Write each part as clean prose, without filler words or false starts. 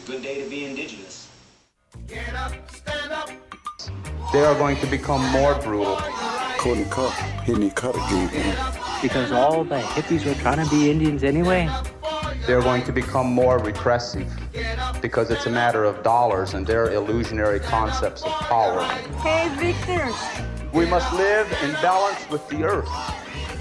a good day to be indigenous. Get up, stand up. They are going to become more brutal. Couldn't cut, hitting cut again. Because all the hippies were trying to be Indians anyway. They're going to become more repressive because it's a matter of dollars and their illusionary concepts of power. Hey, Victor. We must live in balance with the earth.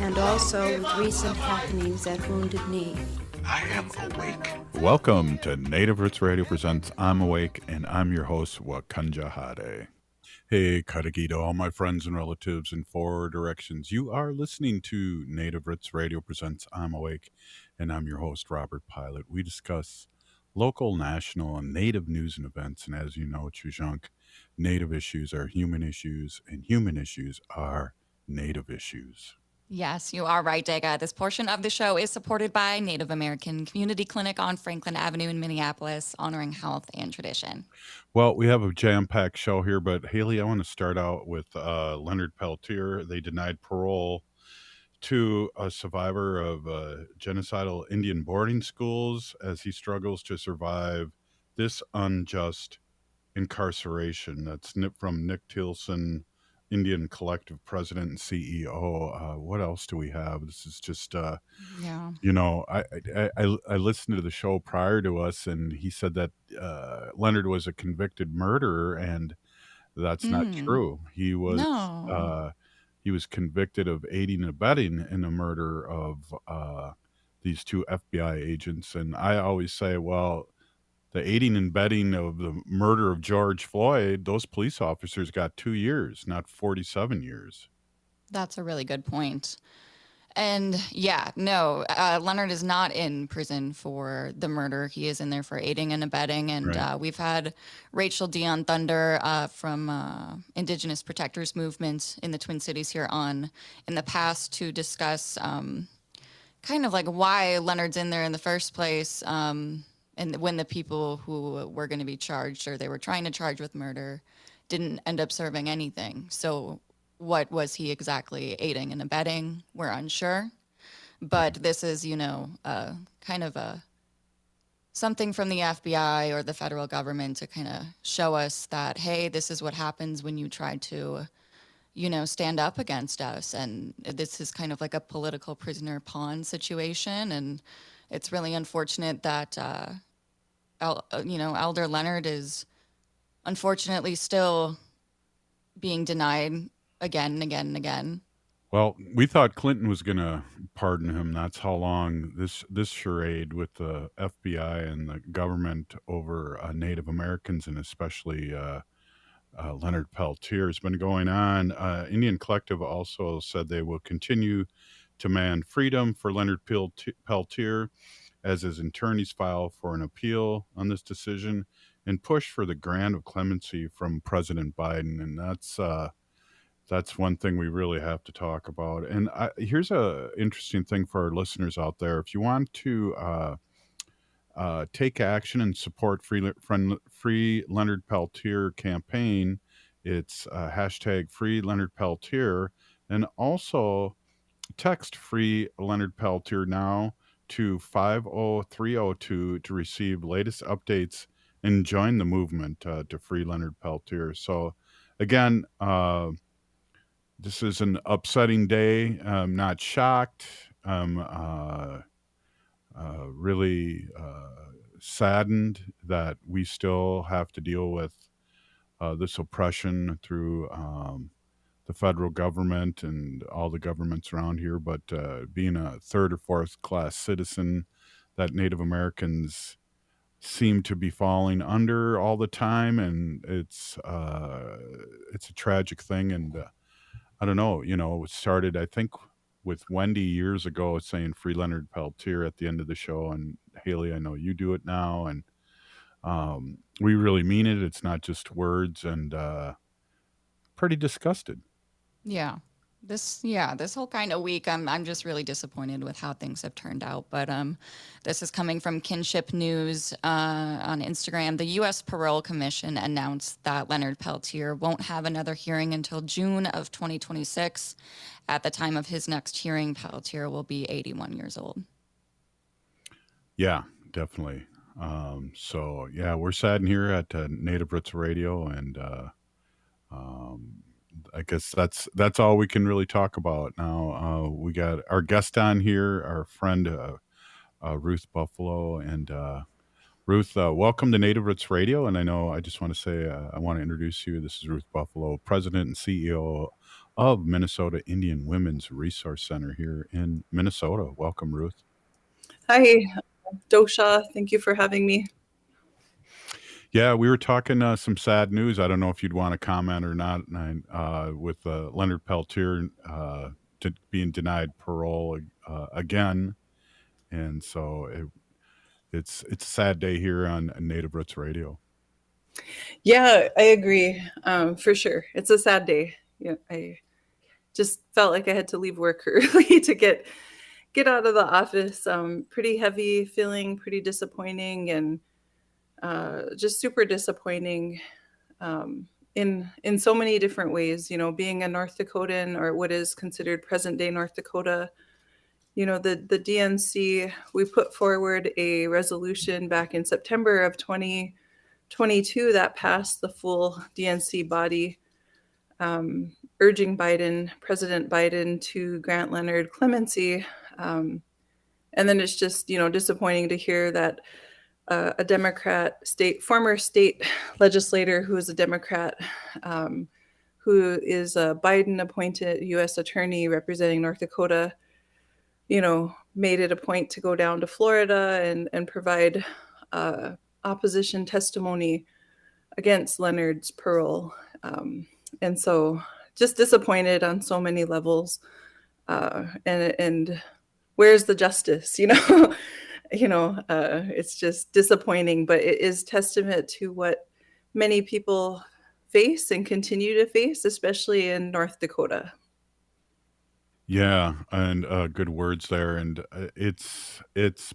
And also with recent happenings at Wounded Knee. I am awake. Welcome to Native Roots Radio presents I'm Awake, and I'm your host, Wakanja Hade. Hey, Kadagi to all my friends and relatives in four directions. You are listening to Native Roots Radio presents I'm Awake, and I'm your host, Robert Pilot. We discuss local, national, and Native news and events, and as you know, Chujunk, Native issues are human issues, and human issues are Native issues. Yes, you are right, Dega. This portion of the show is supported by Native American Community Clinic on Franklin Avenue in Minneapolis, honoring health and tradition. Well, we have a jam-packed show here, but Haley, I want to start out with Leonard Peltier. They denied parole to a survivor of genocidal Indian boarding schools as he struggles to survive this unjust incarceration. That's from Nick Tilson, Indian Collective President and CEO. What else do we have? This is just, you know, I listened to the show prior to us, and he said that Leonard was a convicted murderer, and that's not true. He was convicted of aiding and abetting in the murder of these two FBI agents. And I always say, well, the aiding and abetting of the murder of George Floyd, those police officers got 2 years, not 47 years. That's a really good point. And Leonard is not in prison for the murder. He is in there for aiding and abetting. And Right. We've had Rachel Dion Thunder from Indigenous Protectors Movement in the Twin Cities here on in the past to discuss kind of like why Leonard's in there in the first place. And when the people who were going to be charged or they were trying to charge with murder didn't end up serving anything. So what was he exactly aiding and abetting? We're unsure. But this is, kind of something from the FBI or the federal government to kind of show us that, hey, this is what happens when you try to, stand up against us. And this is kind of like a political prisoner pawn situation. And it's really unfortunate that, Elder Leonard is unfortunately still being denied again and again and again. Well, we thought Clinton was going to pardon him. That's how long this charade with the FBI and the government over Native Americans and especially Leonard Peltier has been going on. Indian Collective also said they will continue to demand freedom for Leonard Peltier as his attorneys file for an appeal on this decision and push for the grant of clemency from President Biden. And that's one thing we really have to talk about. And here's a interesting thing for our listeners out there. If you want to take action and support Free Leonard Peltier campaign, it's hashtag Free Leonard Peltier, and also text Free Leonard Peltier now to 50302 to receive latest updates and join the movement to Free Leonard Peltier. So again, this is an upsetting day. I'm not shocked. I'm really saddened that we still have to deal with this oppression through the federal government and all the governments around here. But being a third or fourth class citizen that Native Americans seem to be falling under all the time, and it's a tragic thing. And I don't know, it started, I think, with Wendy years ago saying Free Leonard Peltier at the end of the show. And Haley, I know you do it now. And we really mean it. It's not just words, and pretty disgusted. Yeah. This whole kind of week, I'm just really disappointed with how things have turned out. But this is coming from Kinship News on Instagram. The U.S. Parole Commission announced that Leonard Peltier won't have another hearing until June of 2026. At the time of his next hearing, Peltier will be 81 years old. Yeah, definitely. So yeah, we're saddened here at Native Roots Radio, and um, I guess that's all we can really talk about now. We got our guest on here, our friend Ruth Buffalo, and Ruth, welcome to Native Roots Radio. And I know I just want to say I want to introduce you. This is Ruth Buffalo, President and CEO of Minnesota Indian Women's Resource Center here in Minnesota. Welcome, Ruth. Hi, Dosha. Thank you for having me. Yeah, we were talking some sad news. I don't know if you'd want to comment or not. With Leonard Peltier being denied parole again, and so it's a sad day here on Native Roots Radio. Yeah, I agree. For sure. It's a sad day. Yeah, I just felt like I had to leave work early to get out of the office. Pretty heavy feeling, pretty disappointing, and just super disappointing in so many different ways. You know, being a North Dakotan, or what is considered present day North Dakota, you know, the DNC, we put forward a resolution back in September of 2022 that passed the full DNC body, urging President Biden to grant Leonard clemency. And then it's just, you know, disappointing to hear that a Democrat former state legislator who is a Democrat, who is a Biden appointed U.S. attorney representing North Dakota, you know, made it a point to go down to Florida and provide opposition testimony against Leonard's parole. And so just disappointed on so many levels. And where's the justice, you know? It's just disappointing, but it is testament to what many people face and continue to face, especially in North Dakota. Yeah, and good words there. And it's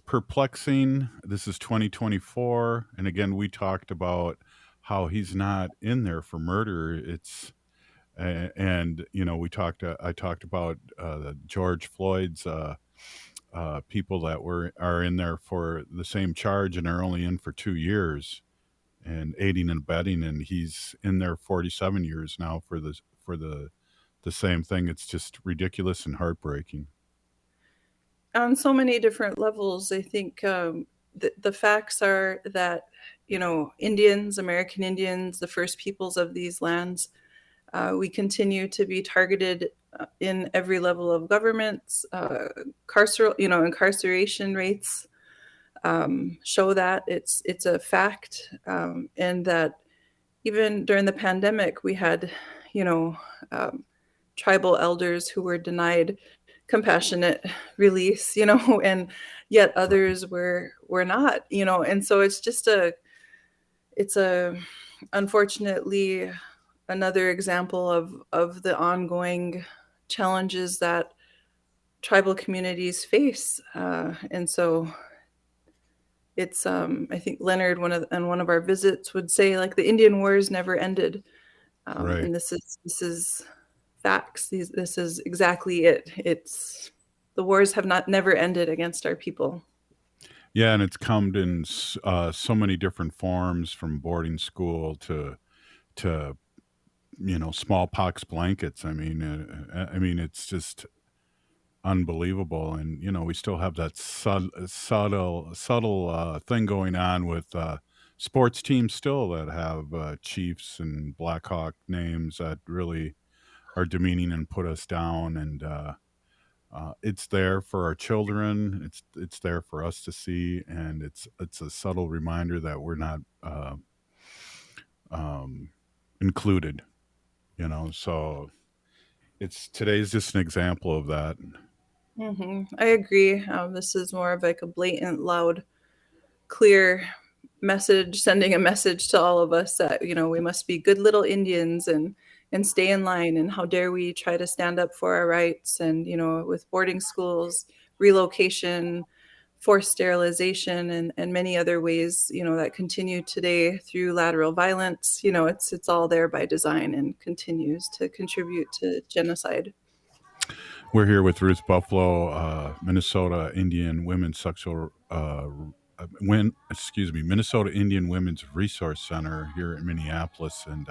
perplexing. This is 2024, and again, we talked about how he's not in there for murder. And you know, I talked about George Floyd's people that are in there for the same charge and are only in for 2 years and aiding and abetting, and he's in there 47 years now for the same thing. It's just ridiculous and heartbreaking. On so many different levels, I think the facts are that, you know, American Indians, the first peoples of these lands, we continue to be targeted in every level of governments. Incarceration rates show that it's a fact, and that even during the pandemic, we had, you know, tribal elders who were denied compassionate release, you know, and yet others were not, you know, and so it's just unfortunately another example of the ongoing challenges that tribal communities face. And so it's, I think Leonard, on one of our visits, would say, like, the Indian Wars never ended. Right. And this is facts. This is exactly it. It's the wars have never ended against our people. Yeah, and it's come in so many different forms, from boarding school to you know, smallpox blankets. I mean, it's just unbelievable. And you know, we still have that subtle thing going on with sports teams still that have Chiefs and Blackhawk names that really are demeaning and put us down. And it's there for our children. It's there for us to see, and it's a subtle reminder that we're not included. You know, so today's just an example of that. Mm-hmm. I agree. This is more of like a blatant, loud, clear message, sending a message to all of us that, you know, we must be good little Indians and stay in line. And how dare we try to stand up for our rights? And, you know, with boarding schools, relocation, forced sterilization, and many other ways, you know, that continue today through lateral violence, you know, it's all there by design and continues to contribute to genocide. We're here with Ruth Buffalo, Minnesota Indian Women's Sexual Minnesota Indian Women's Resource Center here in Minneapolis, and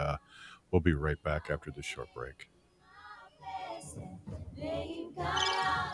we'll be right back after this short break.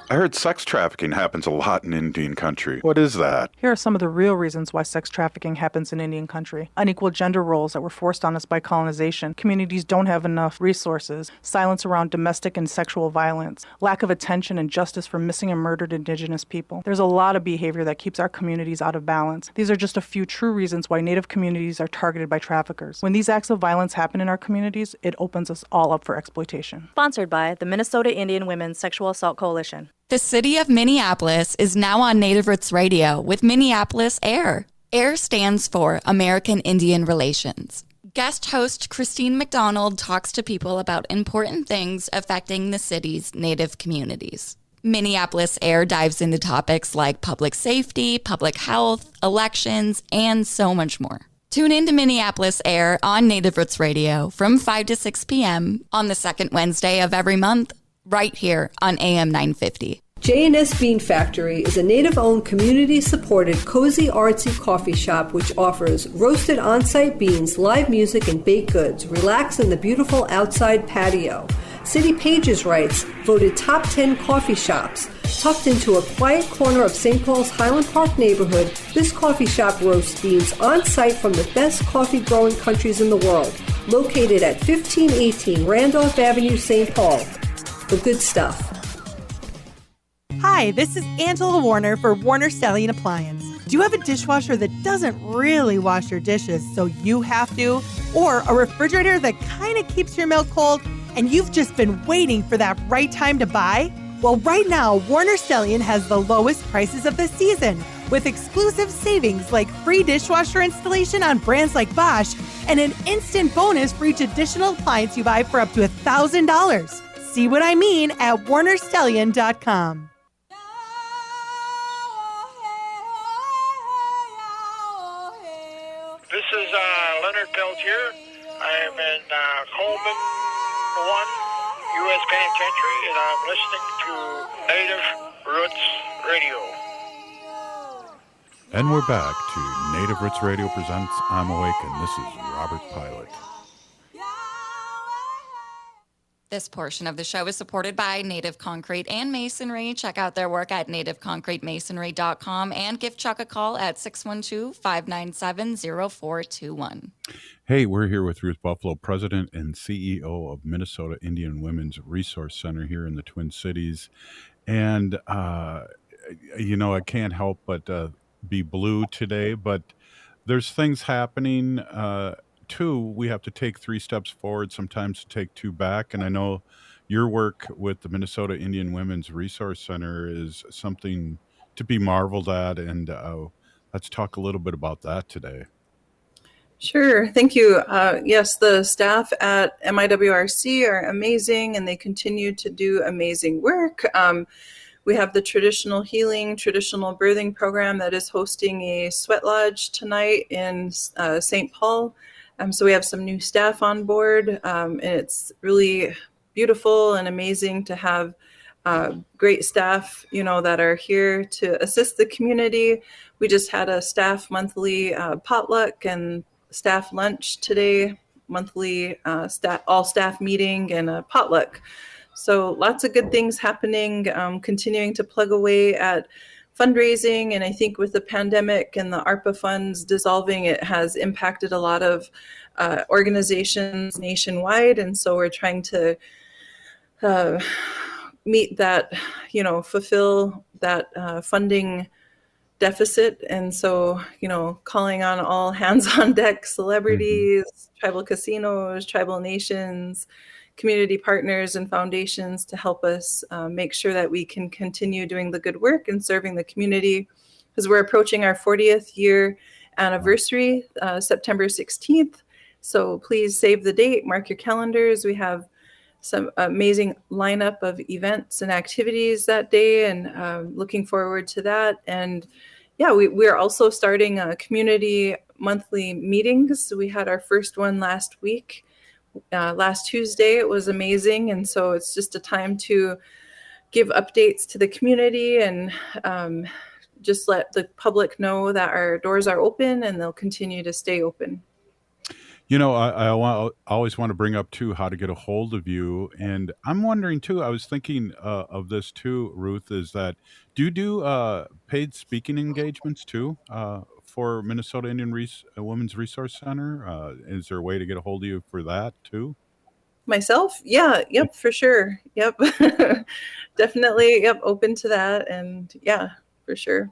I heard sex trafficking happens a lot in Indian country. What is that? Here are some of the real reasons why sex trafficking happens in Indian country. Unequal gender roles that were forced on us by colonization. Communities don't have enough resources. Silence around domestic and sexual violence. Lack of attention and justice for missing and murdered Indigenous people. There's a lot of behavior that keeps our communities out of balance. These are just a few true reasons why Native communities are targeted by traffickers. When these acts of violence happen in our communities, it opens us all up for exploitation. Sponsored by the Minnesota Indian Women's Sexual Assault Coalition. The city of Minneapolis is now on Native Roots Radio with Minneapolis AIR. AIR stands for American Indian Relations. Guest host Christine McDonald talks to people about important things affecting the city's Native communities. Minneapolis AIR dives into topics like public safety, public health, elections, and so much more. Tune in to Minneapolis AIR on Native Roots Radio from 5 to 6 p.m. on the second Wednesday of every month, right here on AM 950. J&S Bean Factory is a Native-owned, community-supported, cozy, artsy coffee shop which offers roasted on-site beans, live music, and baked goods. Relax in the beautiful outside patio. City Pages writes, voted top 10 coffee shops. Tucked into a quiet corner of St. Paul's Highland Park neighborhood, this coffee shop roasts beans on-site from the best coffee-growing countries in the world. Located at 1518 Randolph Avenue, St. Paul. The good stuff. Hi, this is Angela Warner for Warner Stellian Appliance. Do you have a dishwasher that doesn't really wash your dishes, so you have to? Or a refrigerator that kind of keeps your milk cold and you've just been waiting for that right time to buy? Well, right now, Warner Stellian has the lowest prices of the season with exclusive savings like free dishwasher installation on brands like Bosch and an instant bonus for each additional appliance you buy for up to $1,000. See what I mean at warnerstellian.com. This is Leonard Peltier. I am in Coleman 1 U.S. Penitentiary, and I'm listening to Native Roots Radio. And we're back to Native Roots Radio presents I'm Awake, and this is Robert Pilot. This portion of the show is supported by Native Concrete and Masonry. Check out their work at nativeconcretemasonry.com and give Chuck a call at 612-597-0421. Hey, we're here with Ruth Buffalo, President and CEO of Minnesota Indian Women's Resource Center here in the Twin Cities. And, I can't help but be blue today, but there's things happening. Two, we have to take 3 steps forward, sometimes to take 2 back. And I know your work with the Minnesota Indian Women's Resource Center is something to be marveled at. And let's talk a little bit about that today. Sure. Thank you. Yes, the staff at MIWRC are amazing, and they continue to do amazing work. We have the traditional healing, traditional birthing program that is hosting a sweat lodge tonight in St. Paul. So we have some new staff on board, and it's really beautiful and amazing to have great staff, that are here to assist the community. We just had a staff monthly potluck and staff lunch today, monthly all staff meeting and a potluck. So lots of good things happening, continuing to plug away at fundraising. And I think with the pandemic and the ARPA funds dissolving, it has impacted a lot of organizations nationwide. And so we're trying to meet that, fulfill that funding deficit. And so, calling on all hands on deck celebrities, tribal casinos, tribal nations, community partners and foundations to help us make sure that we can continue doing the good work and serving the community, because we're approaching our 40th year anniversary, September 16th. So please save the date, mark your calendars. We have some amazing lineup of events and activities that day, and looking forward to that. And yeah, we're also starting community monthly meetings. We had our first one last week. Last Tuesday. It was amazing. And so it's just a time to give updates to the community and just let the public know that our doors are open and they'll continue to stay open. Always want to bring up too how to get a hold of you, and I'm wondering too. I was thinking of this too, Ruth. Is that do you do paid speaking engagements too for Minnesota Indian Women's Resource Center? Is there a way to get a hold of you for that too? Myself? Yeah, yep, for sure. Yep. Definitely, yep, open to that, and yeah, for sure.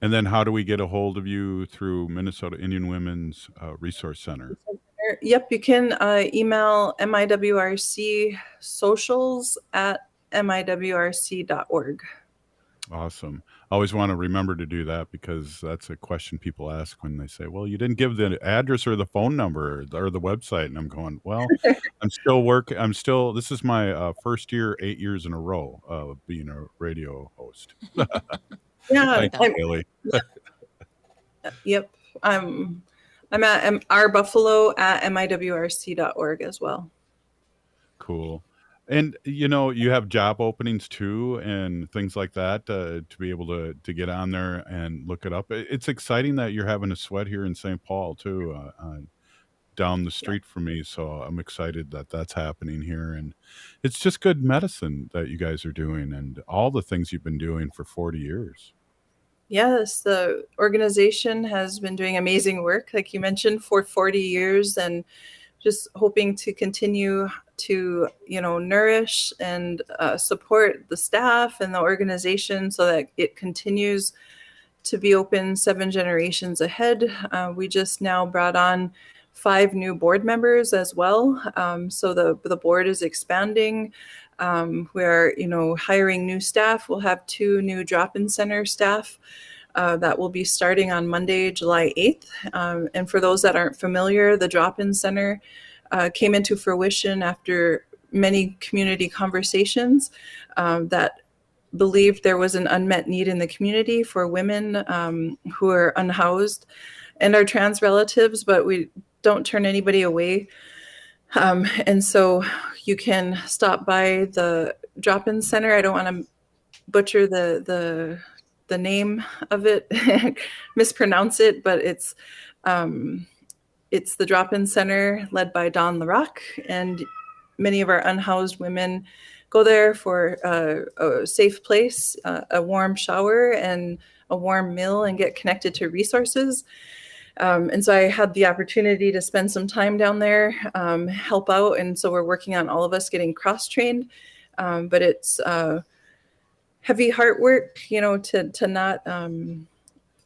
And then how do we get a hold of you through Minnesota Indian Women's Resource Center? Yep, you can email MIWRC socials at miwrc.org. Awesome. I always want to remember to do that because that's a question people ask when they say, "Well, you didn't give the address or the phone number or the website." And I'm going, "Well, I'm still working. This is my first year, 8 years in a row of being a radio host." Yeah, Thank you, Haley. Yep. I'm at rbuffalo at miwrc.org as well. Cool. And you have job openings too and things like that to be able to get on there and look it up. It's exciting that you're having a sweat here in St. Paul too, down the street from me. So I'm excited that that's happening here, and it's just good medicine that you guys are doing and all the things you've been doing for 40 years. Yes, the organization has been doing amazing work, like you mentioned, for 40 years, and just hoping to continue to, nourish and support the staff and the organization so that it continues to be open 7 generations ahead. We just now brought on 5 new board members as well. So the board is expanding. We're, hiring new staff. We'll have 2 new drop-in center staff that will be starting on Monday, July 8th. And for those that aren't familiar, the drop-in center came into fruition after many community conversations that believed there was an unmet need in the community for women who are unhoused and our trans relatives, but we don't turn anybody away. And so you can stop by the drop-in center. I don't want to butcher the name of it, mispronounce it, but it's the drop-in center led by Dawn LaRock, and many of our unhoused women go there for a safe place, a warm shower, and a warm meal, and get connected to resources. And so I had the opportunity to spend some time down there, help out, and so we're working on all of us getting cross-trained. But it's heavy heart work, to not.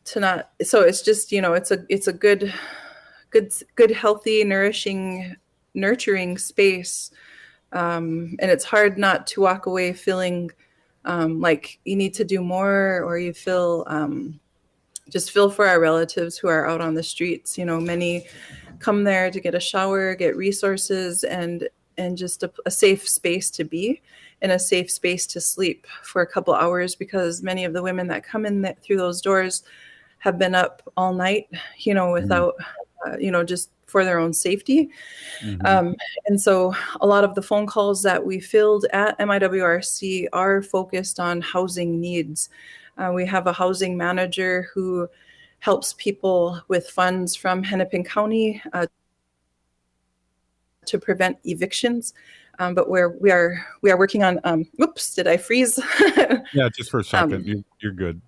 So it's just, it's a good, healthy, nourishing, nurturing space. And it's hard not to walk away feeling like you need to do more, or you feel just feel for our relatives who are out on the streets. Many come there to get a shower, get resources, and just a safe space to be, and a safe space to sleep for a couple hours, because many of the women that come in through those doors have been up all night, without, just for their own safety. Mhm. And so a lot of the phone calls that we filled at MIWRC are focused on housing needs. We have a housing manager who helps people with funds from Hennepin County to prevent evictions. But we are working on, whoops, did I freeze? Yeah, just for a second. You're good.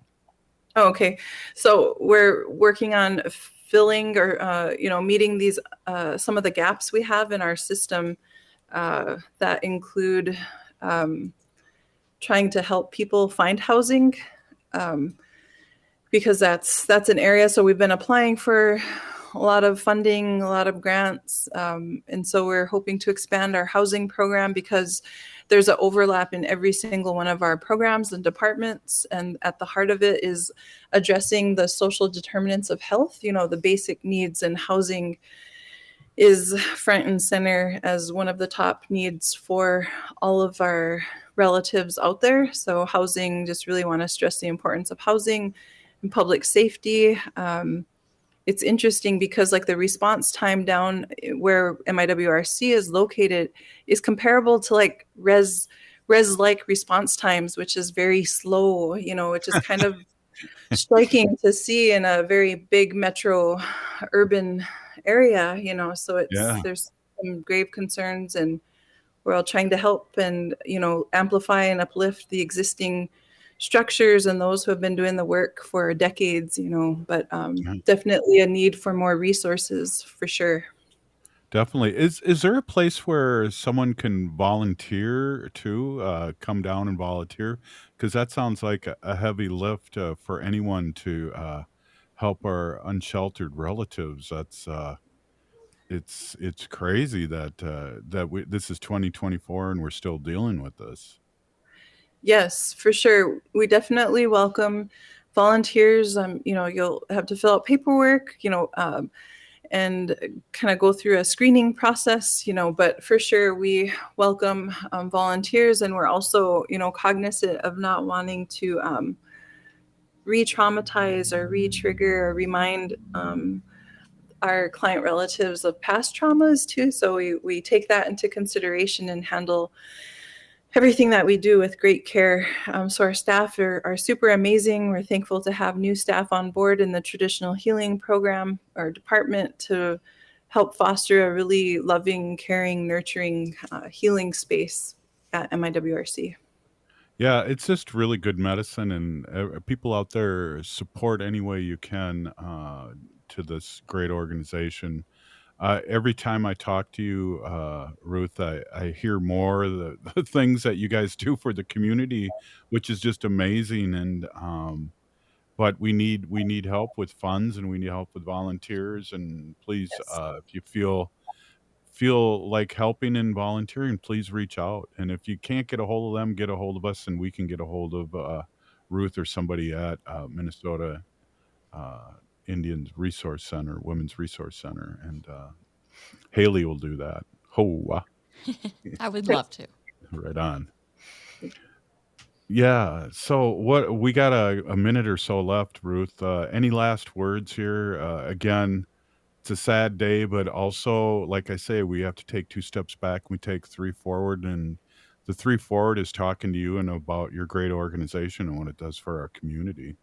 Oh, okay. So we're working on filling or, meeting these, some of the gaps we have in our system that include trying to help people find housing, because that's an area. So we've been applying for a lot of funding, a lot of grants. And so we're hoping to expand our housing program, because there's an overlap in every single one of our programs and departments. And at the heart of it is addressing the social determinants of health, the basic needs, and housing is front and center as one of the top needs for all of our relatives out there. So housing, just really want to stress the importance of housing and public safety. It's interesting because like the response time down where MIWRC is located is comparable to like res-like response times, which is very slow, which is kind of striking to see in a very big metro urban area, so Yeah. there's some grave concerns, and we're all trying to help and, amplify and uplift the existing structures and those who have been doing the work for decades, but definitely a need for more resources for sure. Definitely. Is there a place where someone can volunteer too? Come down and volunteer? Because that sounds like a heavy lift for anyone to help our unsheltered relatives. That's it's crazy that this is 2024 and we're still dealing with this. Yes, for sure. We definitely welcome volunteers. You'll have to fill out paperwork, and kind of go through a screening process, but for sure we welcome volunteers, and we're also, cognizant of not wanting to re-traumatize or re-trigger or remind our client relatives of past traumas too. So we take that into consideration and handle everything that we do with great care. So our staff are super amazing. We're thankful to have new staff on board in the traditional healing program or department to help foster a really loving, caring, nurturing, healing space at MIWRC. Yeah, it's just really good medicine, and people out there support any way you can to this great organization. Every time I talk to you, Ruth, I hear more of the things that you guys do for the community, which is just amazing. And but we need help with funds, and we need help with volunteers. And please, if you feel like helping and volunteering, please reach out. And if you can't get a hold of them, get a hold of us, and we can get a hold of Ruth or somebody at Minnesota Indians Resource Center, Women's Resource Center, and Haley will do that. Ho! I would love to. Right on. Yeah. So what we got a minute or so left, Ruth. Any last words here? Again, it's a sad day, but also, like I say, we have to take 2 steps back. We take 3 forward, and the 3 forward is talking to you and about your great organization and what it does for our community.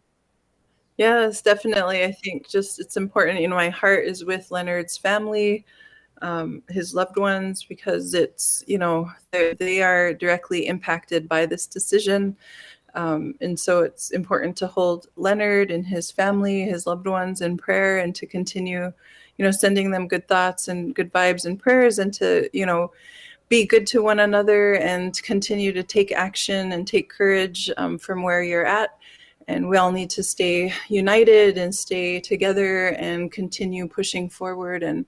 Yes, definitely. I think just it's important. My heart is with Leonard's family, his loved ones, because it's, they are directly impacted by this decision. And so it's important to hold Leonard and his family, his loved ones in prayer, and to continue, sending them good thoughts and good vibes and prayers, and to, be good to one another and continue to take action and take courage from where you're at. And we all need to stay united and stay together and continue pushing forward. And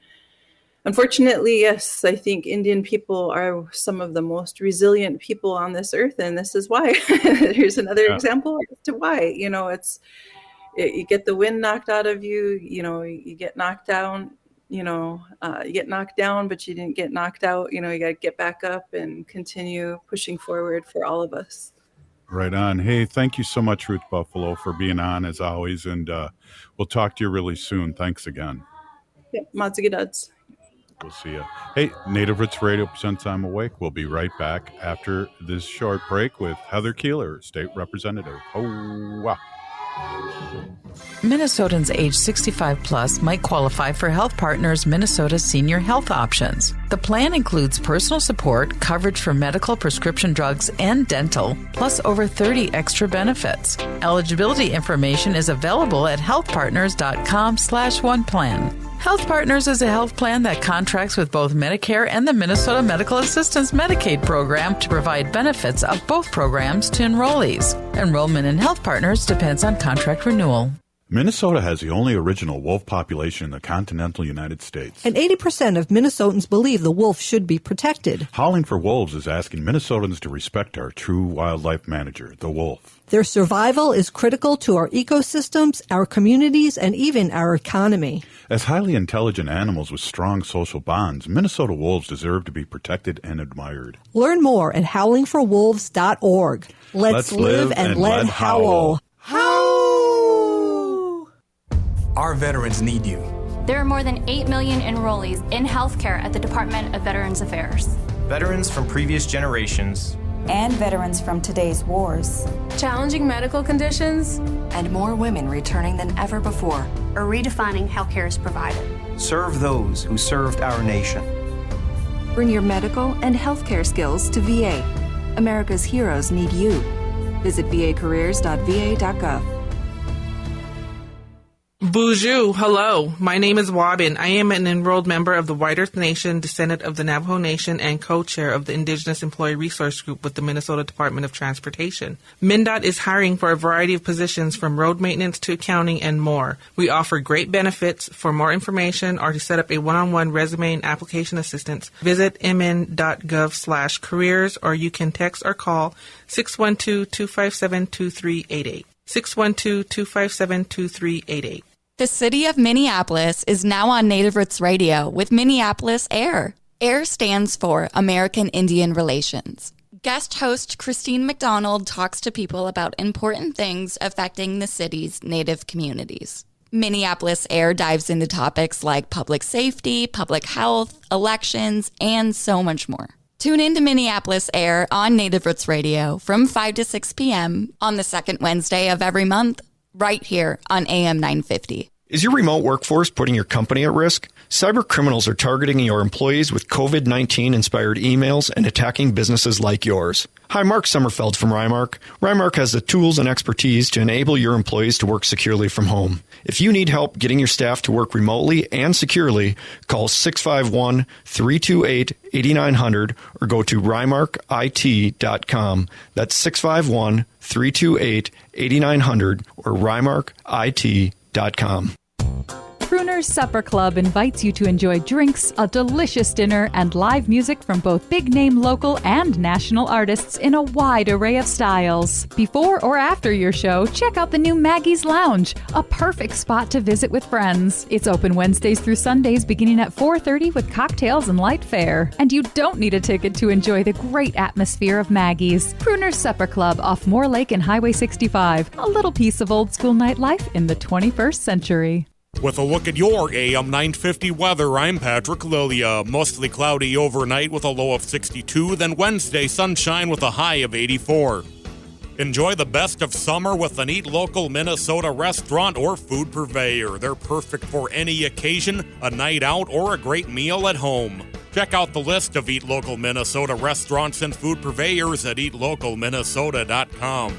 unfortunately, yes, I think Indian people are some of the most resilient people on this earth. And this is why. Here's another example as to why. You get the wind knocked out of you, you get knocked down, you get knocked down, but you didn't get knocked out. You got to get back up and continue pushing forward for all of us. Right on. Hey, thank you so much, Ruth Buffalo, for being on as always. And we'll talk to you really soon. Thanks again. Yeah, Matsugidads. We'll see you. Hey, Native Roots Radio presents I'm Awake. We'll be right back after this short break with Heather Keeler, State Representative. Oh, wow. Minnesotans age 65 plus might qualify for Health Partners Minnesota Senior Health Options. The plan includes personal support, coverage for medical, prescription drugs, and dental, plus over 30 extra benefits. Eligibility information is available at healthpartners.com/oneplan. Health Partners is a health plan that contracts with both Medicare and the Minnesota Medical Assistance Medicaid program to provide benefits of both programs to enrollees. Enrollment in Health Partners depends on contract renewal. Minnesota has the only original wolf population in the continental United States. And 80% of Minnesotans believe the wolf should be protected. Howling for Wolves is asking Minnesotans to respect our true wildlife manager, the wolf. Their survival is critical to our ecosystems, our communities, and even our economy. As highly intelligent animals with strong social bonds, Minnesota wolves deserve to be protected and admired. Learn more at howlingforwolves.org. Let's live and let howl. Our veterans need you. There are more than 8 million enrollees in healthcare at the Department of Veterans Affairs. Veterans from previous generations and veterans from today's wars. Challenging medical conditions. And more women returning than ever before. Or redefining how care is provided. Serve those who served our nation. Bring your medical and healthcare skills to VA. America's heroes need you. Visit vacareers.va.gov. Bonjour, hello. My name is Wabin. I am an enrolled member of the White Earth Nation, descendant of the Navajo Nation, and co-chair of the Indigenous Employee Resource Group with the Minnesota Department of Transportation. MnDOT is hiring for a variety of positions from road maintenance to accounting and more. We offer great benefits. For more information or to set up a one-on-one resume and application assistance, visit mn.gov/careers, or you can text or call 612-257-2388. 612-257-2388. The city of Minneapolis is now on Native Roots Radio with Minneapolis AIR. AIR stands for American Indian Relations. Guest host Christine McDonald talks to people about important things affecting the city's Native communities. Minneapolis AIR dives into topics like public safety, public health, elections, and so much more. Tune in to Minneapolis AIR on Native Roots Radio from 5 to 6 p.m. on the second Wednesday of every month, right here on AM 950. Is your remote workforce putting your company at risk? Cyber criminals are targeting your employees with COVID-19 inspired emails and attacking businesses like yours. Hi, Mark Sommerfeld from Rymark. Rymark has the tools and expertise to enable your employees to work securely from home. If you need help getting your staff to work remotely and securely, call 651-328-8900 or go to rymarkit.com. That's 651-328-8900 or rymarkit.com. Crooner's Supper Club invites you to enjoy drinks, a delicious dinner, and live music from both big-name local and national artists in a wide array of styles. Before or after your show, check out the new Maggie's Lounge, a perfect spot to visit with friends. It's open Wednesdays through Sundays beginning at 4:30 with cocktails and light fare. And you don't need a ticket to enjoy the great atmosphere of Maggie's. Crooner's Supper Club off Moore Lake and Highway 65. A little piece of old school nightlife in the 21st century. With a look at your AM 950 weather, I'm Patrick Lilia. Mostly cloudy overnight with a low of 62, then Wednesday sunshine with a high of 84. Enjoy the best of summer with an Eat Local Minnesota restaurant or food purveyor. They're perfect for any occasion, a night out, or a great meal at home. Check out the list of Eat Local Minnesota restaurants and food purveyors at eatlocalminnesota.com.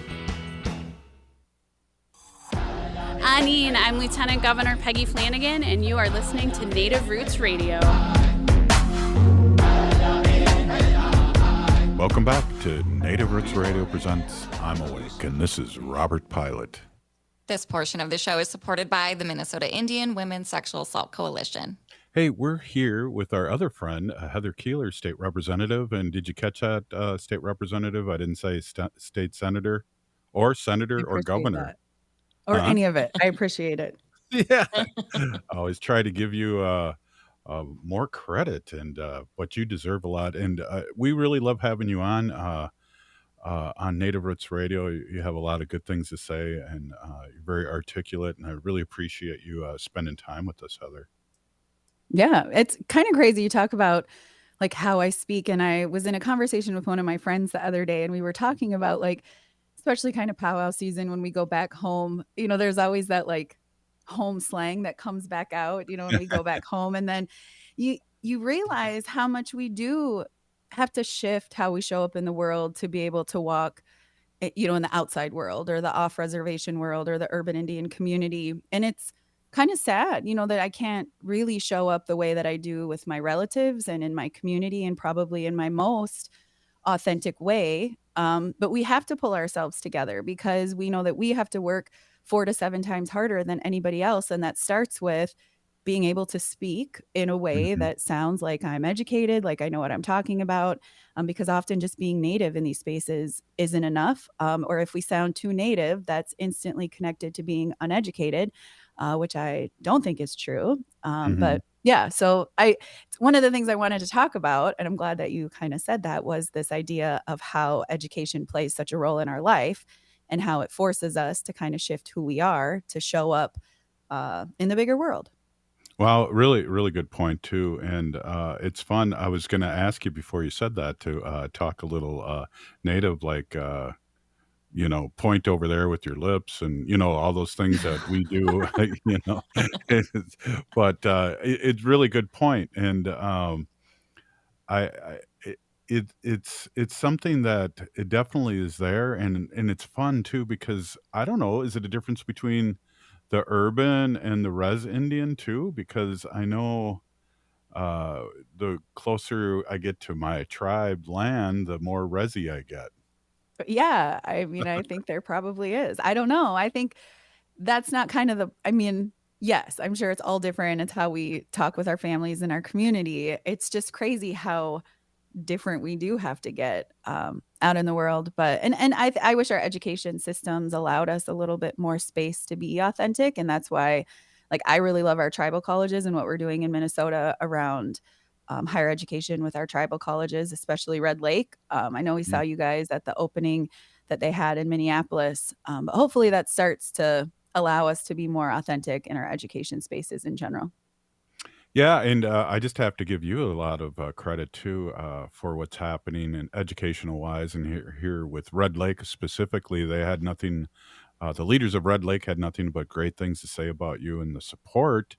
Anine, I'm Lieutenant Governor Peggy Flanagan, and you are listening to Native Roots Radio. Welcome back to Native Roots Radio presents I'm Awake, and this is Robert Pilot. This portion of the show is supported by the Minnesota Indian Women's Sexual Assault Coalition. Hey, we're here with our other friend, Heather Keeler, state representative. And did you catch that, state representative? I didn't say state senator or governor. That. Or any of it. I appreciate it. Yeah. I always try to give you more credit, but you deserve a lot. And we really love having you on Native Roots Radio. You have a lot of good things to say, and you're very articulate, and I really appreciate you spending time with us, Heather. Yeah, it's kind of crazy. You talk about like how I speak, and I was in a conversation with one of my friends the other day, and we were talking about like, especially kind of powwow season when we go back home, there's always that like home slang that comes back out, when we go back home. And then you realize how much we do have to shift how we show up in the world to be able to walk, in the outside world or the off reservation world or the urban Indian community. And it's kind of sad, that I can't really show up the way that I do with my relatives and in my community and probably in my most authentic way. But we have to pull ourselves together because we know that we have to work 4 to 7 times harder than anybody else. And that starts with being able to speak in a way that sounds like I'm educated, like I know what I'm talking about, because often just being native in these spaces isn't enough. Or if we sound too native, that's instantly connected to being uneducated, which I don't think is true. But yeah, so one of the things I wanted to talk about, and I'm glad that you kind of said that, was this idea of how education plays such a role in our life and how it forces us to kind of shift who we are to show up in the bigger world. Well, really, really good point too, and it's fun. I was going to ask you before you said that to talk a little native, like point over there with your lips, and all those things that we do. It's- but it's really good point, and I it's something that it definitely is there, and it's fun too because I don't know, is it a difference between the urban and the res Indian too? Because I know uh, the closer I get to my tribe land, the more resi I get. Yeah, I mean, I think there probably is. I don't know. I think that's not kind of the I mean, yes, I'm sure it's all different. It's how we talk with our families and our community. It's just crazy how different we do have to get out in the world. But and I wish our education systems allowed us a little bit more space to be authentic, and that's why, like, I really love our tribal colleges and what we're doing in Minnesota around higher education with our tribal colleges, especially Red Lake. I know we saw Mm. you guys at the opening that they had in Minneapolis, but hopefully that starts to allow us to be more authentic in our education spaces in general. Yeah, and I just have to give you a lot of credit too for what's happening in educational wise, and here with Red Lake specifically, they had nothing. The leaders of Red Lake had nothing but great things to say about you and the support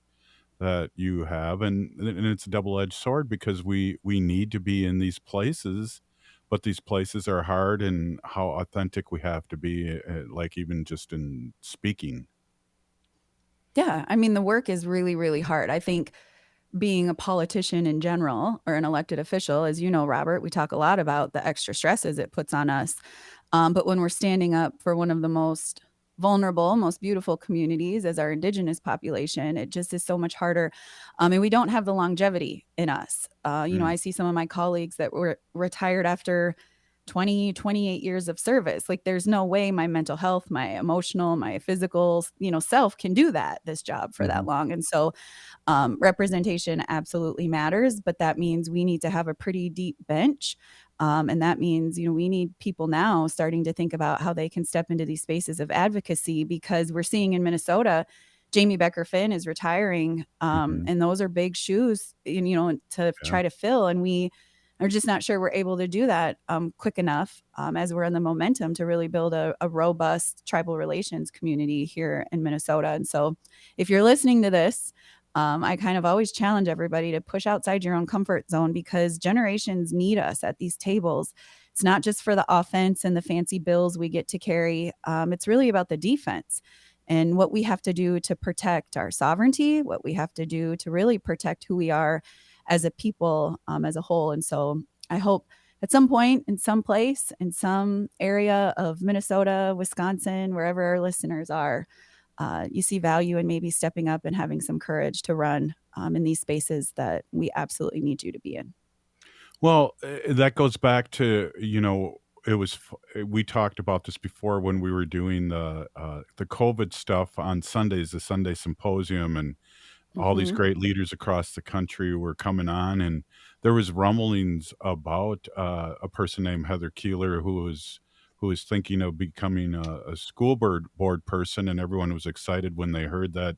that you have, and it's a double edged sword because we need to be in these places, but these places are hard, and how authentic we have to be, like even just in speaking. Yeah, I mean, the work is really, really hard. I think being a politician in general or an elected official, as you know, Robert, we talk a lot about the extra stresses it puts on us. But when we're standing up for one of the most vulnerable, most beautiful communities as our indigenous population, it just is so much harder. And we don't have the longevity in us. Mm. I see some of my colleagues that were retired after 20, 28 years of service. Like, there's no way my mental health, my emotional, my physical, self can do this job for that Mhm. long. And so representation absolutely matters, but that means we need to have a pretty deep bench. And that means, we need people now starting to think about how they can step into these spaces of advocacy, because we're seeing in Minnesota, Jamie Becker Finn is retiring. Mhm. And those are big shoes, to Yeah. try to fill. And we are just not sure we're able to do that quick enough as we're in the momentum to really build a robust tribal relations community here in Minnesota. And so if you're listening to this, I kind of always challenge everybody to push outside your own comfort zone, because generations need us at these tables. It's not just for the offense and the fancy bills we get to carry. It's really about the defense and what we have to do to protect our sovereignty, what we have to do to really protect who we are as a people, as a whole. And so I hope at some point, in some place, in some area of Minnesota, Wisconsin, wherever our listeners are, you see value in maybe stepping up and having some courage to run in these spaces that we absolutely need you to be in. Well, that goes back to, we talked about this before when we were doing the COVID stuff on Sundays, the Sunday symposium, and all these Mm-hmm. great leaders across the country were coming on, and there was rumblings about a person named Heather Keeler who was thinking of becoming a school board person, and everyone was excited when they heard that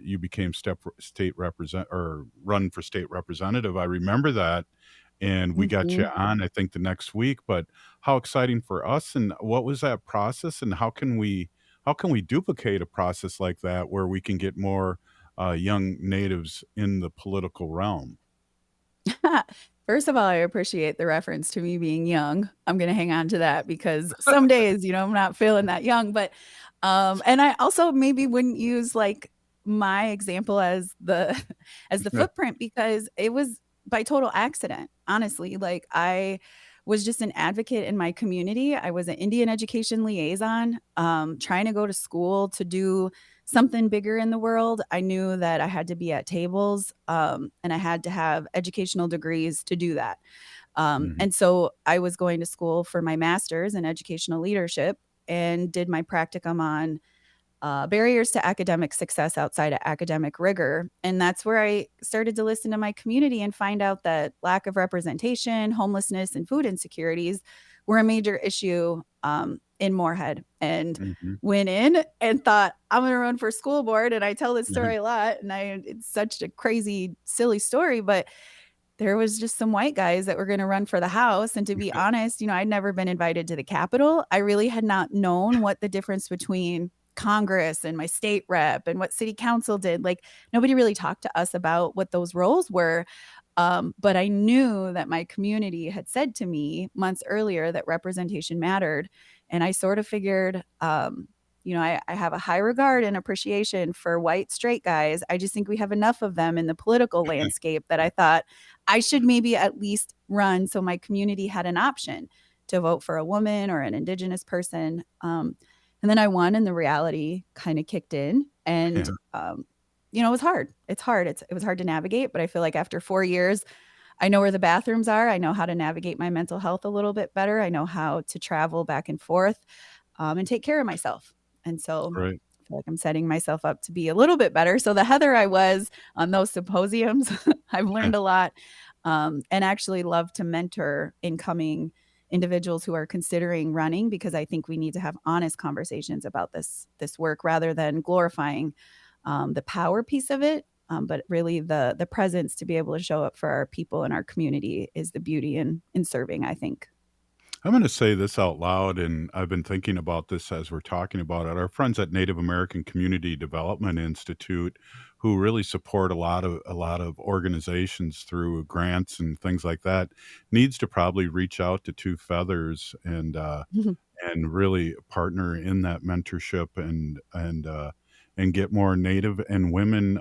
you became state represent or run for state representative. I remember that, and we got you Mm-hmm. on, I think, the next week. But how exciting for us! And what was that process? And how can we duplicate a process like that where we can get more young natives in the political realm? First of all, I appreciate the reference to me being young. I'm going to hang on to that, because some days, I'm not feeling that young, but and I also maybe wouldn't use like my example as the as the footprint, because it was by total accident. Honestly, like, I was just an advocate in my community. I was an Indian education liaison, trying to go to school to do something bigger in the world. I knew that I had to be at tables, and I had to have educational degrees to do that. Mhm. And so I was going to school for my master's in educational leadership and did my practicum on barriers to academic success outside of academic rigor. And that's where I started to listen to my community and find out that lack of representation, homelessness, and food insecurities were a major issue in Moorhead and Mhm. went in and thought, I'm going to run for school board. And I tell this story a lot, and it's such a crazy, silly story, but there was just some white guys that were going to run for the House. And to be honest, I'd never been invited to the Capitol. I really had not known what the difference between Congress and my state rep and what city council did. Like, nobody really talked to us about what those roles were. But I knew that my community had said to me months earlier that representation mattered. And I sort of figured, I have a high regard and appreciation for white straight guys. I just think we have enough of them in the political landscape that I thought I should maybe at least run so my community had an option to vote for a woman or an Indigenous person. And then I won, and the reality kind of kicked in. And it was hard. It's hard. It was hard to navigate, but I feel like after 4 years, I know where the bathrooms are. I know how to navigate my mental health a little bit better. I know how to travel back and forth and take care of myself. And so Right. I feel like I'm setting myself up to be a little bit better. So the Heather I was on those symposiums, I've learned a lot and actually love to mentor incoming individuals who are considering running, because I think we need to have honest conversations about this work rather than glorifying the power piece of it, but really the presence to be able to show up for our people and our community is the beauty in serving, I think. I'm going to say this out loud, and I've been thinking about this as we're talking about it. Our friends at Native American Community Development Institute, who really support a lot of organizations through grants and things like that, needs to probably reach out to Two Feathers and really partner in that mentorship and get more Native and women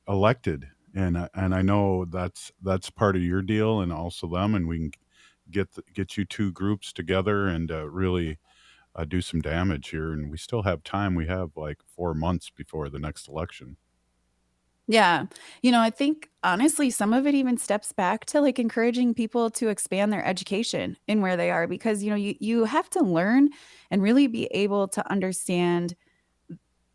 elected. And I know that's part of your deal, and also them, and we can get you two groups together and really do some damage here. And we still have time. We have like 4 months before the next election. Yeah. I think honestly, some of it even steps back to like encouraging people to expand their education in where they are, because, you have to learn and really be able to understand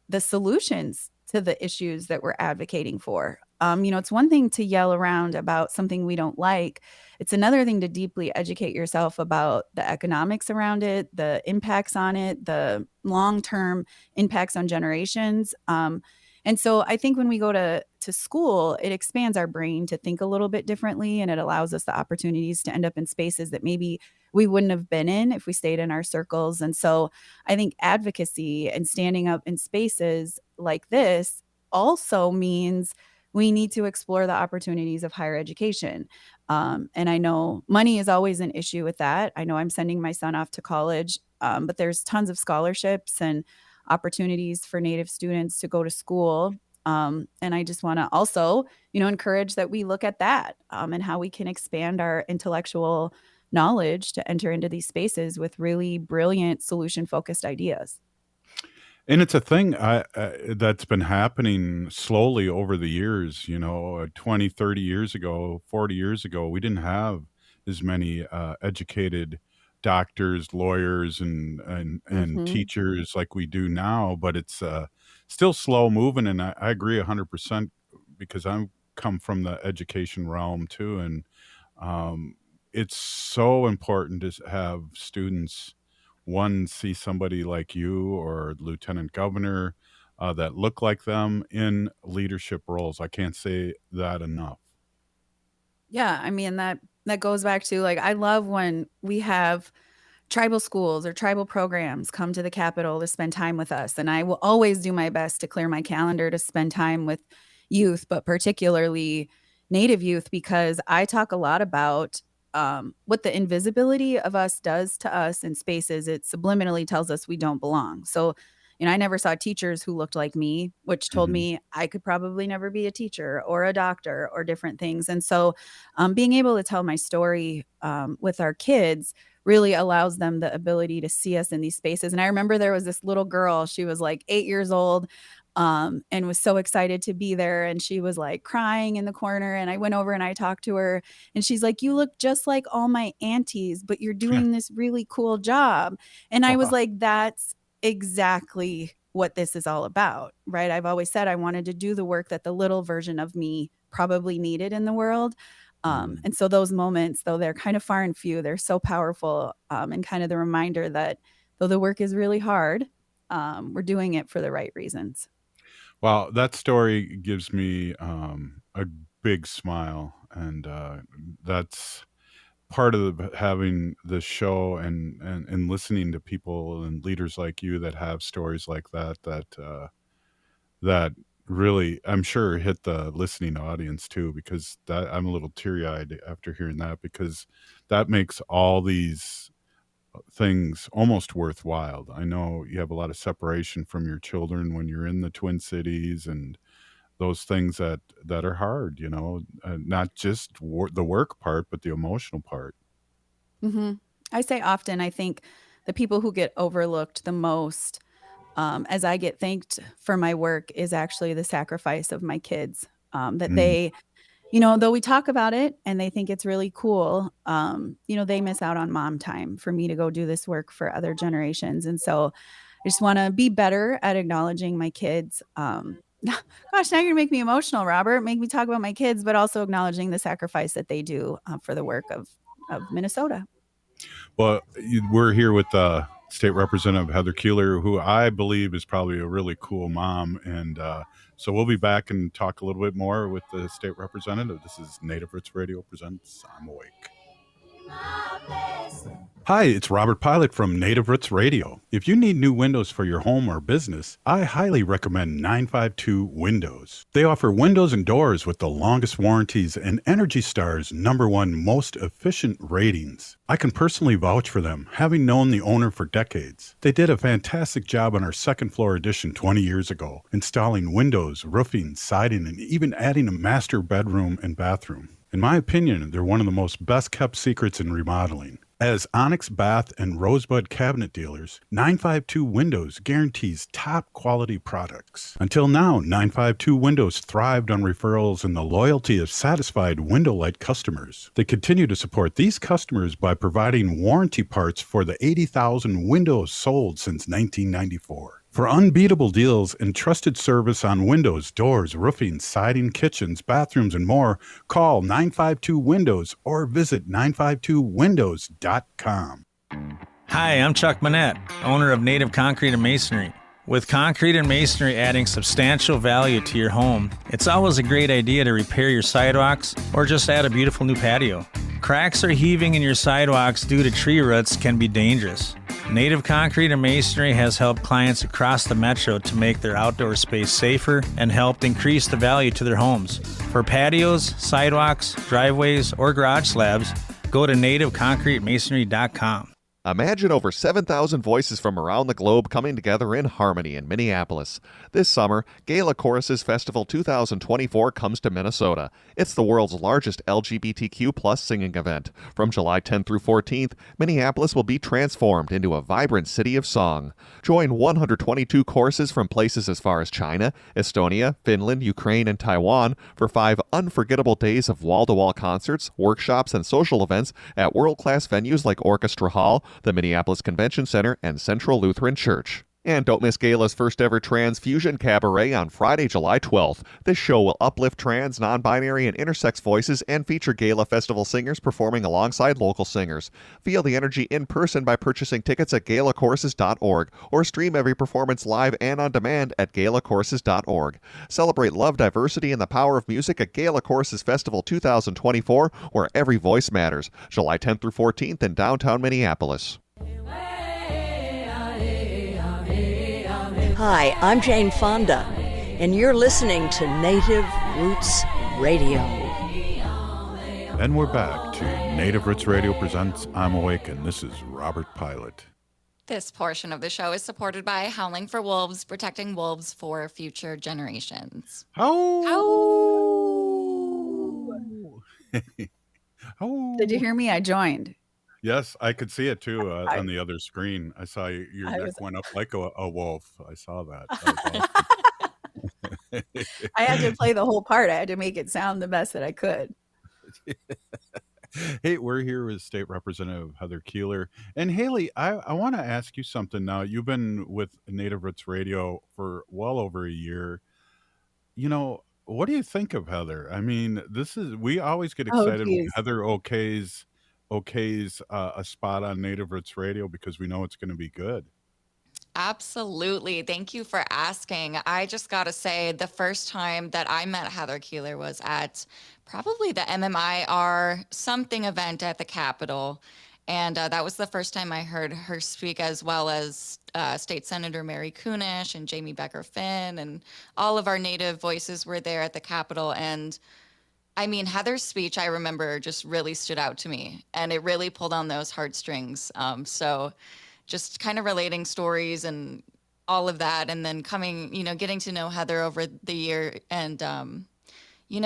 the solutions to the issues that we're advocating for. It's one thing to yell around about something we don't like. It's another thing to deeply educate yourself about the economics around it, the impacts on it, the long-term impacts on generations. And so I think when we go to school, it expands our brain to think a little bit differently, and it allows us the opportunities to end up in spaces that maybe we wouldn't have been in if we stayed in our circles. And so I think advocacy and standing up in spaces like this also means we need to explore the opportunities of higher education. And I know money is always an issue with that. I know I'm sending my son off to college, but there's tons of scholarships and opportunities for Native students to go to school. And I just want to also, encourage that we look at that and how we can expand our intellectual knowledge to enter into these spaces with really brilliant solution-focused ideas. And it's a thing that's been happening slowly over the years. 20, 30 years ago, 40 years ago, we didn't have as many educated doctors, lawyers, and teachers like we do now. But it's still slow moving, and I agree 100% because I come from the education realm too, and it's so important to have students see somebody like you or lieutenant governor that look like them in leadership roles. I can't say that enough. Yeah, I mean that goes back to like I love when we have tribal schools or tribal programs come to the Capitol to spend time with us, and I will always do my best to clear my calendar to spend time with youth, but particularly Native youth, because I talk a lot about what the invisibility of us does to us in spaces. It subliminally tells us we don't belong. So, I never saw teachers who looked like me, which told me I could probably never be a teacher or a doctor or different things. And so being able to tell my story with our kids really allows them the ability to see us in these spaces. And I remember there was this little girl, she was like 8 years old, and was so excited to be there. And she was like crying in the corner. And I went over and I talked to her, and she's like, "You look just like all my aunties, but you're doing this really cool job." And I was like, that's exactly what this is all about, right? I've always said I wanted to do the work that the little version of me probably needed in the world. And so those moments, though they're kind of far and few, they're so powerful, and kind of the reminder that though the work is really hard, we're doing it for the right reasons. Well, that story gives me a big smile, and that's part of having the show and listening to people and leaders like you that have stories like that really, I'm sure, hit the listening audience too, because that I'm a little teary-eyed after hearing that, because that makes all these things almost worthwhile. I know you have a lot of separation from your children when you're in the Twin Cities, and those things that are hard, not just the work part, but the emotional part. Mm-hmm. I say often, I think the people who get overlooked the most, as I get thanked for my work, is actually the sacrifice of my kids. That they, though we talk about it and they think it's really cool, they miss out on mom time for me to go do this work for other generations. And so I just want to be better at acknowledging my kids. Gosh, now you're gonna make me emotional, Robert. Make me talk about my kids, but also acknowledging the sacrifice that they do for the work of Minnesota. Well, we're here with State Representative Heather Keeler, who I believe is probably a really cool mom. And so we'll be back and talk a little bit more with the state representative. This is Native Roots Radio presents I'm Awake. Hi, it's Robert Pilot from Native Roots Radio. If you need new windows for your home or business, I highly recommend 952 Windows. They offer windows and doors with the longest warranties and Energy Star's #1 most efficient ratings. I can personally vouch for them, having known the owner for decades. They did a fantastic job on our second floor addition 20 years ago, installing windows, roofing, siding, and even adding a master bedroom and bathroom. In my opinion, they're one of the most best-kept secrets in remodeling. As Onyx Bath and Rosebud cabinet dealers, 952 Windows guarantees top-quality products. Until now, 952 Windows thrived on referrals and the loyalty of satisfied Window-Lite customers. They continue to support these customers by providing warranty parts for the 80,000 windows sold since 1994. For unbeatable deals and trusted service on windows, doors, roofing, siding, kitchens, bathrooms, and more, call 952 Windows or visit 952windows.com. Hi, I'm Chuck Manette, owner of Native Concrete and Masonry. With concrete and masonry adding substantial value to your home, it's always a great idea to repair your sidewalks or just add a beautiful new patio. Cracks or heaving in your sidewalks due to tree roots can be dangerous. Native Concrete and Masonry has helped clients across the metro to make their outdoor space safer and helped increase the value to their homes. For patios, sidewalks, driveways, or garage slabs, go to nativeconcretemasonry.com. Imagine over 7,000 voices from around the globe coming together in harmony in Minneapolis. This summer, Gala Choruses Festival 2024 comes to Minnesota. It's the world's largest LGBTQ+ singing event. From July 10th through 14th, Minneapolis will be transformed into a vibrant city of song. Join 122 choruses from places as far as China, Estonia, Finland, Ukraine, and Taiwan for 5 unforgettable days of wall-to-wall concerts, workshops, and social events at world-class venues like Orchestra Hall, the Minneapolis Convention Center, and Central Lutheran Church. And don't miss Gala's first ever Trans Fusion Cabaret on Friday, July 12th. This show will uplift trans, non-binary, and intersex voices and feature Gala Festival singers performing alongside local singers. Feel the energy in person by purchasing tickets at galacourses.org or stream every performance live and on demand at galacourses.org. Celebrate love, diversity, and the power of music at Gala Choruses Festival 2024, where every voice matters. July 10th through 14th in downtown Minneapolis. Hi, I'm Jane Fonda, and you're listening to Native Roots Radio. And we're back to Native Roots Radio presents I'm Awake, and this is Robert Pilot. This portion of the show is supported by Howling for Wolves, protecting wolves for future generations. Did you hear me? I joined. Yes, I could see it too on the other screen. I saw your neck went up like a wolf. I saw that. I had to play the whole part. I had to make it sound the best that I could. Hey, we're here with State Representative Heather Keeler. And Haley, I want to ask you something now. You've been with Native Roots Radio for well over a year. You know, what do you think of Heather? I mean, we always get Oh, excited when geez. Heather okays a spot on Native Roots Radio because we know it's going to be good. Absolutely. Thank you for asking. I just got to say, the first time that I met Heather Keeler was at probably the MMIR something event at the Capitol. And that was the first time I heard her speak, as well as State Senator Mary Kunesh and Jamie Becker Finn. And all of our Native voices were there at the Capitol. And I mean, Heather's speech, I remember, just really stood out to me. And it really pulled on those heartstrings. So just kind of relating stories and all of that, and then getting to know Heather over the year. And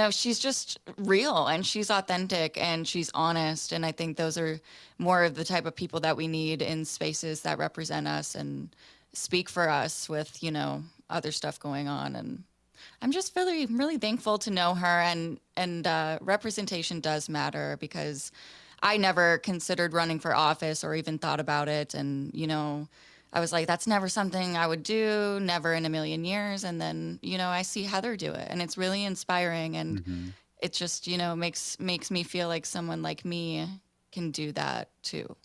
she's just real, and she's authentic, and she's honest. And I think those are more of the type of people that we need in spaces that represent us and speak for us with, other stuff going on. And I'm just really, really thankful to know her, and representation does matter, because I never considered running for office or even thought about it. And, I was like, that's never something I would do, never in a million years. And then, I see Heather do it, and it's really inspiring. And it just, makes me feel like someone like me can do that too.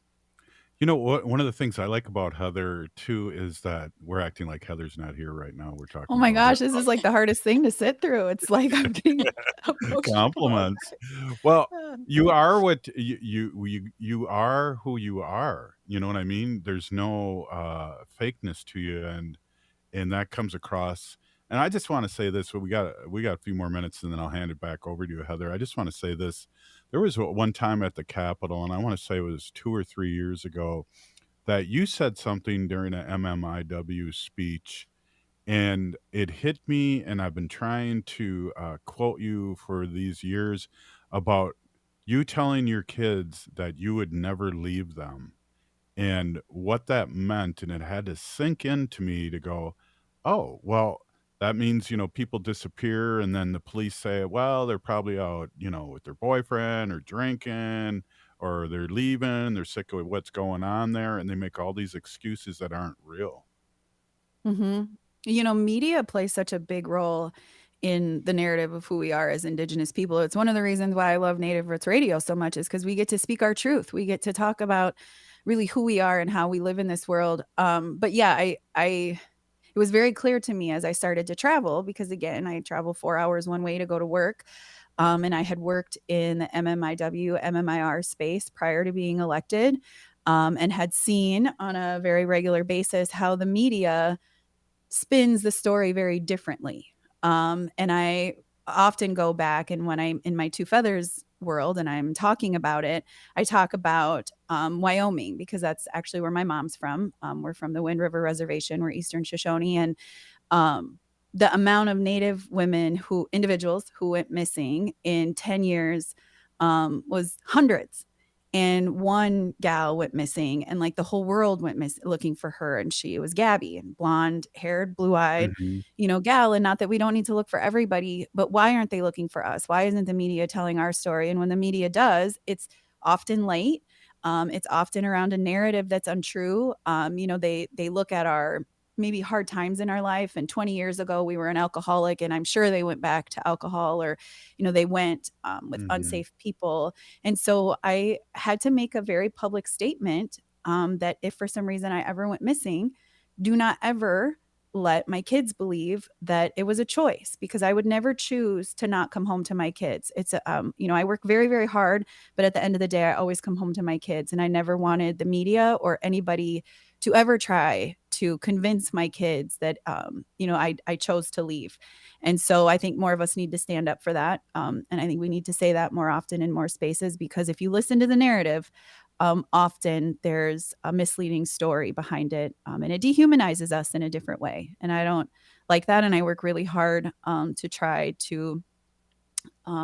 You know what? One of the things I like about Heather too is that we're acting like Heather's not here right now. We're talking Oh my about her. gosh, this is like the hardest thing to sit through. It's like I'm getting emotional. Compliments. Well, you are what you are who you are. You know what I mean? There's no fakeness to you, and that comes across. And I just want to say this. We got a few more minutes, and then I'll hand it back over to you, Heather. I just want to say this. There was one time at the Capitol, and I want to say it was 2 or 3 years ago, that you said something during an MMIW speech, and it hit me. And I've been trying to quote you for these years about you telling your kids that you would never leave them, and what that meant. And it had to sink into me to go, oh, well, that means, people disappear, and then the police say, well, they're probably out, with their boyfriend or drinking, or they're leaving, they're sick of what's going on there, and they make all these excuses that aren't real. Media plays such a big role in the narrative of who we are as Indigenous people. It's one of the reasons why I love Native Roots Radio so much, is because we get to speak our truth. We get to talk about really who we are and how we live in this world. But yeah, it was very clear to me as I started to travel, because again, I travel 4 hours one way to go to work. And I had worked in the MMIW, MMIR space prior to being elected, and had seen on a very regular basis how the media spins the story very differently. And I often go back, and when I'm in my Two Feathers world and I'm talking about it, I talk about Wyoming, because that's actually where my mom's from. We're from the Wind River Reservation. We're Eastern Shoshone. And the amount of Native individuals who went missing in 10 years was hundreds. And one gal went missing, and like the whole world went looking for her. And she was Gabby, and blonde haired, blue eyed, gal. And not that we don't need to look for everybody, but why aren't they looking for us? Why isn't the media telling our story? And when the media does, it's often late. It's often around a narrative that's untrue. They look at our maybe hard times in our life. And 20 years ago, we were an alcoholic, and I'm sure they went back to alcohol, or, they went with unsafe people. And so I had to make a very public statement that if for some reason I ever went missing, do not ever let my kids believe that it was a choice, because I would never choose to not come home to my kids. It's, I work very, very hard, but at the end of the day, I always come home to my kids. And I never wanted the media or anybody to ever try to convince my kids that, I chose to leave. And so I think more of us need to stand up for that. And I think we need to say that more often in more spaces, because if you listen to the narrative, often there's a misleading story behind it, and it dehumanizes us in a different way. And I don't like that. And I work really hard to try to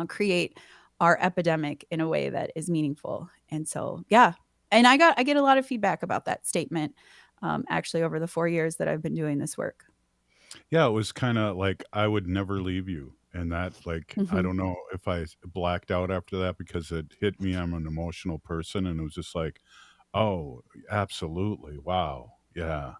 create our epidemic in a way that is meaningful. And so, yeah. And I get a lot of feedback about that statement, actually, over the 4 years that I've been doing this work. Yeah, it was kind of like, I would never leave you. And that, I don't know if I blacked out after that, because it hit me. I'm an emotional person. And it was just like, oh, absolutely. Wow. Yeah.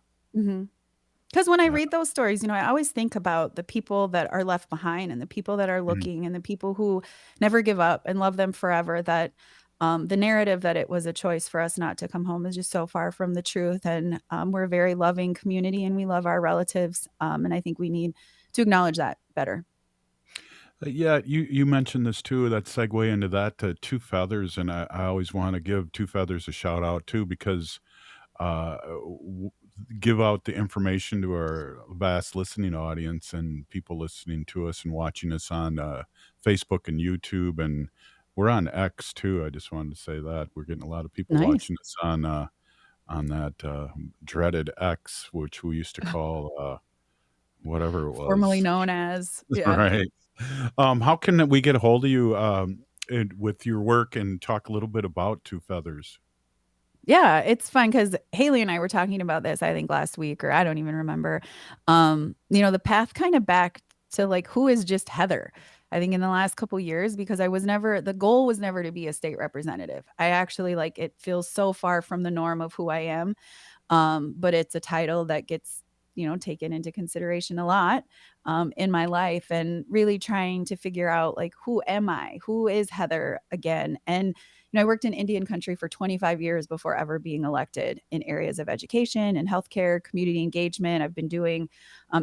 Because when I read those stories, I always think about the people that are left behind and the people that are Mhm. looking and the people who never give up and love them forever. That the narrative that it was a choice for us not to come home is just so far from the truth. And we're a very loving community and we love our relatives. And I think we need to acknowledge that better. Yeah, you mentioned this too. That segue into that Two Feathers, and I always want to give Two Feathers a shout out too because w- give out the information to our vast listening audience and people listening to us and watching us on Facebook and YouTube, and we're on X too. I just wanted to say that we're getting a lot of people Nice. watching us on that dreaded X, which we used to call whatever it Formerly was. known as, yeah. Right. How can we get a hold of you with your work and talk a little bit about Two Feathers? Yeah, it's fun because Haley and I were talking about this, I think last week, or I don't even remember. The path kind of back to like who is just Heather. I think in the last couple years, because the goal was never to be a state representative. I actually like it feels so far from the norm of who I am. But it's a title that gets taken into consideration a lot in my life, and really trying to figure out like who am I, who is Heather again. And I worked in Indian country for 25 years before ever being elected in areas of education and healthcare, community engagement. I've been doing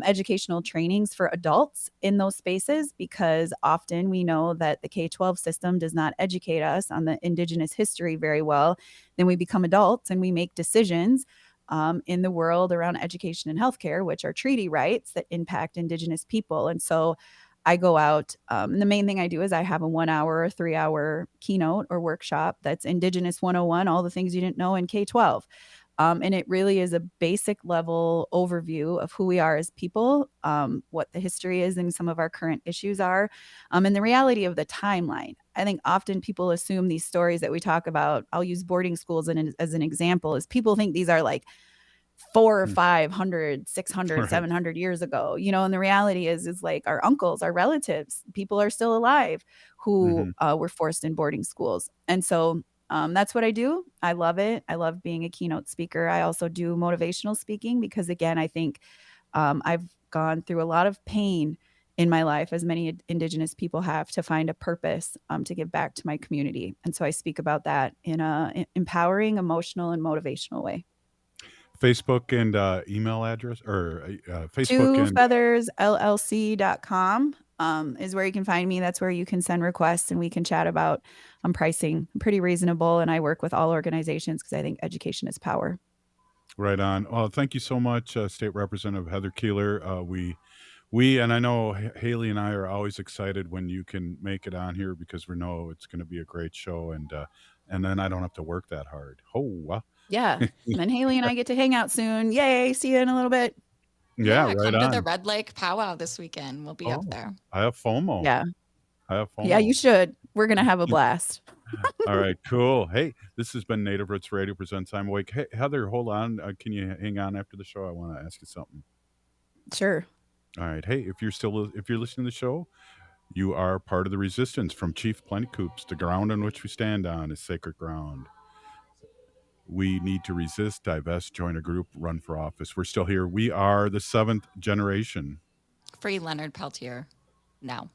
educational trainings for adults in those spaces because often we know that the K-12 system does not educate us on the Indigenous history very well. Then we become adults and we make decisions in the world around education and healthcare, which are treaty rights that impact Indigenous people. And so I go out, and the main thing I do is I have a 1 hour or 3 hour keynote or workshop that's Indigenous 101, all the things you didn't know in K-12. And it really is a basic level overview of who we are as people, what the history is and some of our current issues are, and the reality of the timeline. I think often people assume these stories that we talk about, I'll use boarding schools as an example, is people think these are like 400 or 500, 600, Right. 700 years ago, and the reality is like our uncles, our relatives, people are still alive who Mhm. were forced in boarding schools. And so that's what I do. I love it. I love being a keynote speaker. I also do motivational speaking because, again, I think I've gone through a lot of pain in my life, as many Indigenous people have, to find a purpose to give back to my community. And so I speak about that in a empowering, emotional, and motivational way. Facebook and email address or Facebook and twofeathersllc.com is where you can find me. That's where you can send requests and we can chat about pricing. Pretty reasonable. And I work with all organizations because I think education is power. right on. Well, thank you so much, State Representative Heather Keeler. We and I know Haley and I are always excited when you can make it on here because we know it's going to be a great show, and then I don't have to work that hard. Oh, wow. Yeah. And then Haley and I get to hang out soon. Yay. See you in a little bit. Yeah, right come to the on. Red Lake Powwow this weekend. We'll be up there. I have FOMO. Yeah. I have FOMO. Yeah, you should. We're going to have a blast. All right, cool. Hey, this has been Native Roots Radio presents I'm Awake. Hey, Heather, hold on. Can you hang on after the show? I want to ask you something. Sure. All right. Hey, if you're listening to the show, you are part of the resistance from Chief Plentycoops. The ground on which we stand on is sacred ground. We need to resist, divest, join a group, run for office. We're still here. We are the seventh generation. Free Leonard Peltier now.